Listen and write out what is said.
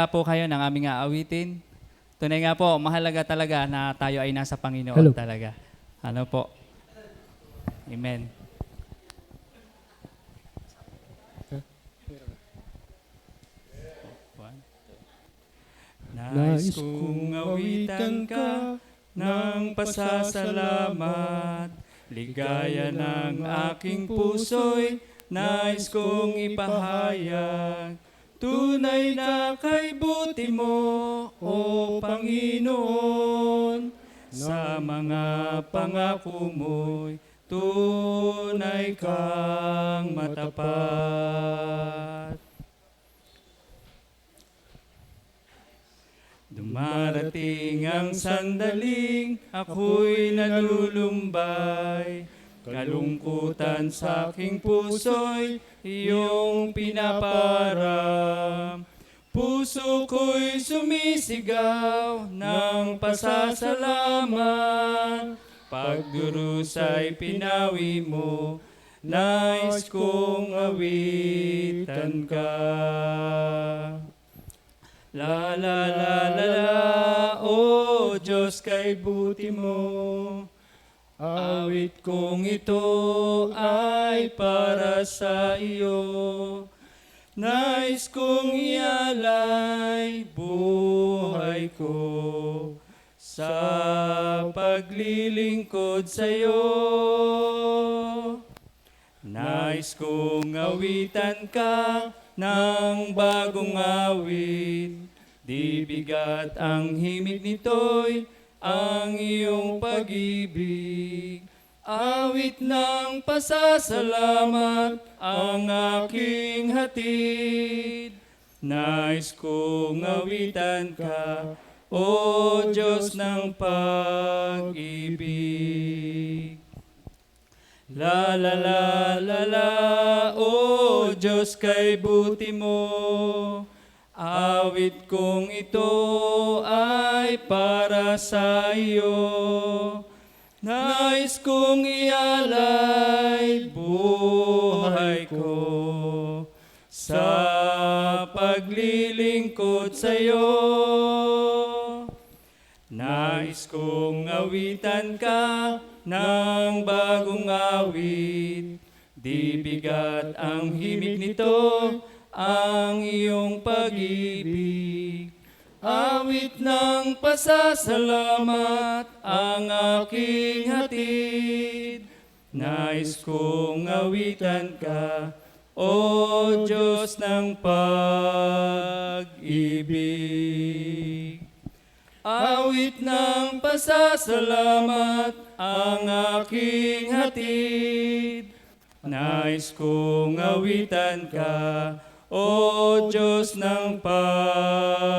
po kayo ng aming aawitin. Tunay nga po, mahalaga talaga na tayo ay nasa Panginoon Hello. talaga. Ano po? Amen. Nais kong awitan ka ng pasasalamat, ligaya ng aking puso'y nais kong ipahayag. Tunay na kay buti mo, O Panginoon, sa mga pangako mo'y tunay kang matapat. Dumarating ang sandaling ako'y nalulumbay, kalungkutan sa aking puso'y iyong pinaparam. Puso ko'y sumisigaw ng pasasalamat, pagdurusa'y pinawi mo, nais kong awitan ka. La la la la la, O Diyos kay buti mo, awit kong ito ay para sa iyo. Nais kong ialay buhay ko sa paglilingkod sa iyo. Nais kong awitan ka ng bagong awit, di bigat ang himig nito'y ang iyong pag-ibig. Awit ng pasasalamat ang aking hatid. Nais kong awitan ka, O Diyos ng pag-ibig. La la la la la, O Diyos kay buti mo, awit kong ito ay para sa iyo. Nais kong ialay buhay ko sa paglilingkod sa iyo. Nais kong awitan ka ng bagong awit, di bigat ang himig nito, ang iyong pag-ibig. Awit ng pasasalamat ang aking hatid. Nais kong awitan ka, O Diyos ng pag-ibig. Awit ng pasasalamat ang aking hatid. Nais kong awitan ka, O Diyos ng pag-ibig.